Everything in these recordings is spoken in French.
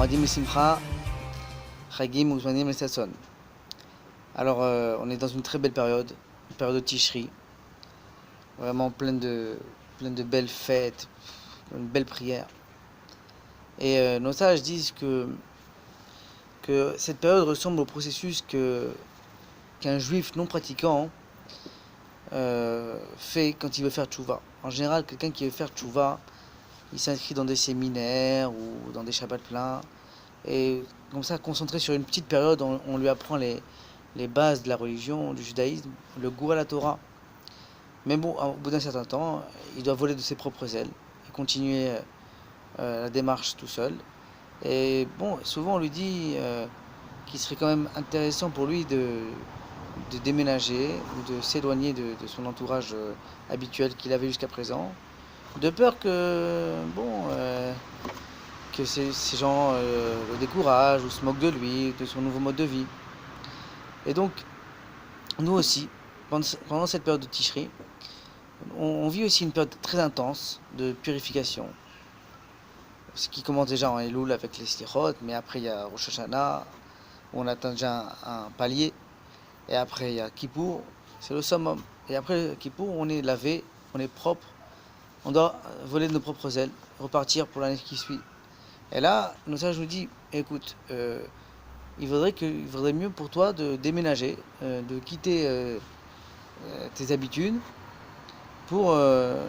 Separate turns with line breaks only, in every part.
Moadim Simcha, Chagim Uzmanim et Sasson. Alors, on est dans une très belle période, une période de Tishri, vraiment pleine de belles fêtes, une belle prière. Et nos sages disent que cette période ressemble au processus qu'un juif non pratiquant fait quand il veut faire tchouva. En général, quelqu'un qui veut faire tchouva, il s'inscrit dans des séminaires ou dans des shabbats pleins. Et comme ça, concentré sur une petite période, on lui apprend les bases de la religion, du judaïsme, le goût à la Torah. Mais bon, au bout d'un certain temps, il doit voler de ses propres ailes et continuer la démarche tout seul. Et bon, souvent on lui dit qu'il serait quand même intéressant pour lui de déménager ou de s'éloigner de son entourage habituel qu'il avait jusqu'à présent, de peur que, que ces gens le découragent ou se moquent de lui, de son nouveau mode de vie. Et donc, nous aussi, pendant cette période de Tishri, on vit aussi une période très intense de purification. Ce qui commence déjà en Elul avec les Slichot, mais après il y a Rosh Hashanah, où on atteint déjà un palier. Et après il y a Kippour, c'est le summum. Et après Kippour, on est lavé, on est propre, on doit voler de nos propres ailes, repartir pour l'année qui suit. Et là, nos sages nous dit, écoute, il vaudrait mieux pour toi de déménager, de quitter tes habitudes pour aller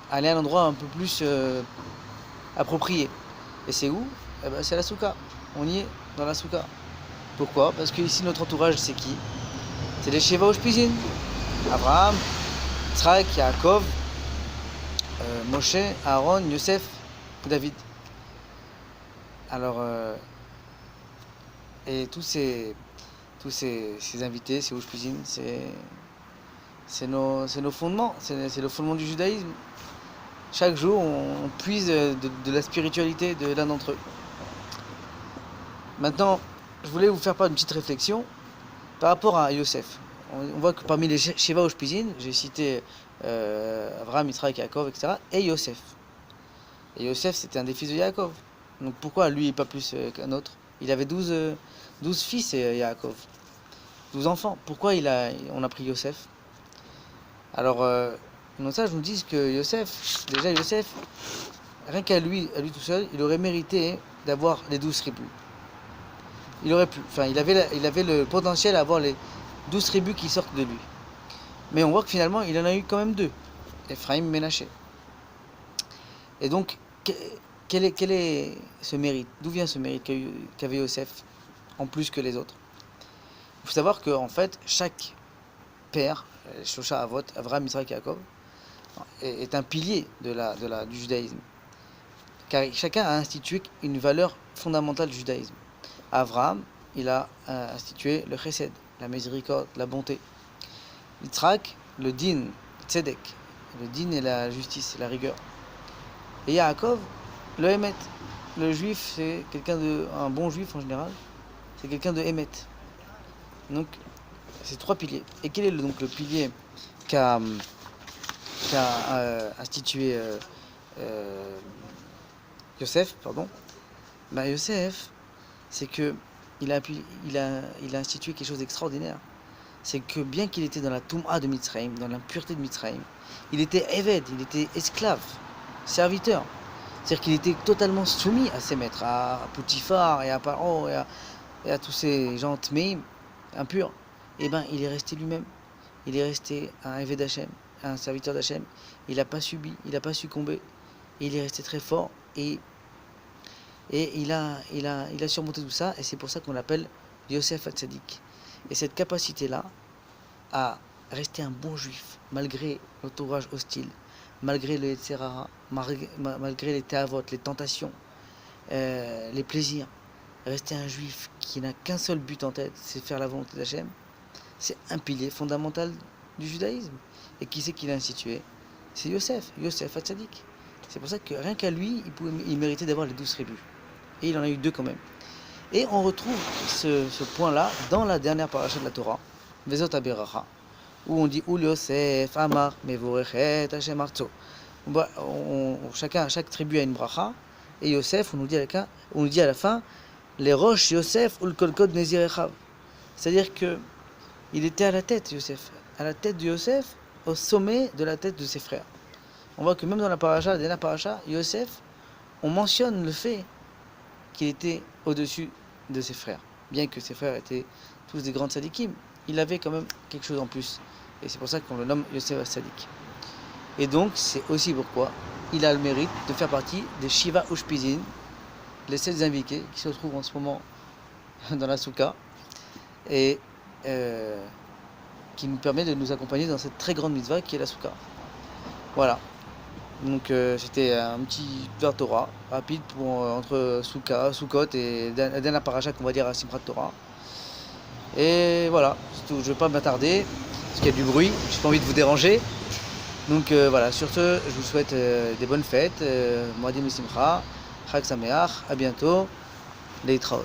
à un endroit un peu plus approprié. Et c'est où? Eh ben, c'est la souka. On y est, dans la souka. Pourquoi? Parce que ici, notre entourage, c'est qui? C'est les Sheva Ushpizin. Abraham, Yitzhak, Yaakov, Moshe, Aaron, Yosef, David. Alors, et tous ces invités, ces Ushpizin, c'est nos fondements, c'est le fondement du judaïsme. Chaque jour, on puise de la spiritualité de l'un d'entre eux. Maintenant, je voulais vous faire part d'une petite réflexion par rapport à Yosef. On voit que parmi les Sheva Ushpizin, j'ai cité Abraham, Yitzhak, Yaakov, etc. et Yosef. Et Yosef, c'était un des fils de Yaakov. Donc pourquoi lui et pas plus qu'un autre? Il avait 12 fils, Yaakov. 12 enfants. Pourquoi on a pris Yosef? Alors, nos sages nous disent que Yosef, rien qu'à lui tout seul, il aurait mérité d'avoir les 12 tribus. Il aurait pu, il avait le potentiel à avoir les 12 tribus qui sortent de lui. Mais on voit que finalement, il en a eu quand même 2, Ephraim et Ménaché. Et donc, quel est ce mérite? D'où vient ce mérite qu'avait Yosef, en plus que les autres? Il faut savoir qu'en fait, chaque père, Shosha Avot, Avraham, Yitzhak, Yaakov, est un pilier du judaïsme. Car chacun a institué une valeur fondamentale du judaïsme. Avraham, il a institué le chesed, la miséricorde, la bonté. Yitzhak, le din, tzedek, le din et la justice, la rigueur. Et Yaakov, le emet. Le juif, c'est un bon juif en général, c'est quelqu'un de emet. Donc, c'est 3 piliers. Et quel est donc le pilier qu'a institué Yosef, pardon? Yosef, c'est que il a institué quelque chose d'extraordinaire. C'est que bien qu'il était dans la Toum'a de Mitzrayim, dans l'impureté de Mitzrayim, il était Eved, il était esclave, serviteur. C'est-à-dire qu'il était totalement soumis à ses maîtres, à Poutifar et à Paro et à tous ces gens tmeim, impurs. Et ben, il est resté lui-même. Il est resté un Eved Hashem, un serviteur d'Hachem. Il n'a pas subi, il n'a pas succombé. Et il est resté très fort et il a surmonté tout ça, et c'est pour ça qu'on l'appelle Yosef Hatzadik. Et cette capacité-là à rester un bon juif, malgré l'entourage hostile, malgré le Yetzer Hara, malgré les théavot, les tentations, les plaisirs, rester un juif qui n'a qu'un seul but en tête, c'est faire la volonté d'Hachem, c'est un pilier fondamental du judaïsme. Et qui c'est qui l'a institué? C'est Yosef Hatzadik. C'est pour ça que rien qu'à lui, il méritait d'avoir les 12 tribus. Et il en a eu 2 quand même. Et on retrouve ce point-là dans la dernière paracha de la Torah, Vezot Aberacha, où on dit Ul Yosef Amar Mevorechet Hashem Artso. Chaque tribu a une bracha, Et Yosef, on nous dit à la fin, les roches Yosef ou le kolkod Nezir Echav. C'est-à-dire que il était à la tête, Yosef. À la tête de Yosef, au sommet de la tête de ses frères. On voit que même dans la paracha, la paracha, Yosef, on mentionne le fait qu'il était au-dessus de ses frères. Bien que ses frères étaient tous des grands tzadikim, il avait quand même quelque chose en plus. Et c'est pour ça qu'on le nomme Yosef Tzadik. Et donc, c'est aussi pourquoi il a le mérite de faire partie des Shiva Ushpizin, les 7 invités qui se retrouvent en ce moment dans la Souka, et qui nous permet de nous accompagner dans cette très grande mitzvah qui est la Souka. Voilà. Donc c'était un petit vers Torah rapide entre Soukot et la dernière paracha qu'on va dire à Simchat Torah. Et voilà, c'est tout. Je ne vais pas m'attarder parce qu'il y a du bruit, j'ai pas envie de vous déranger. Donc voilà, sur ce, je vous souhaite des bonnes fêtes, Moadim Simcha, Chag Sameach, à bientôt, Leitraot.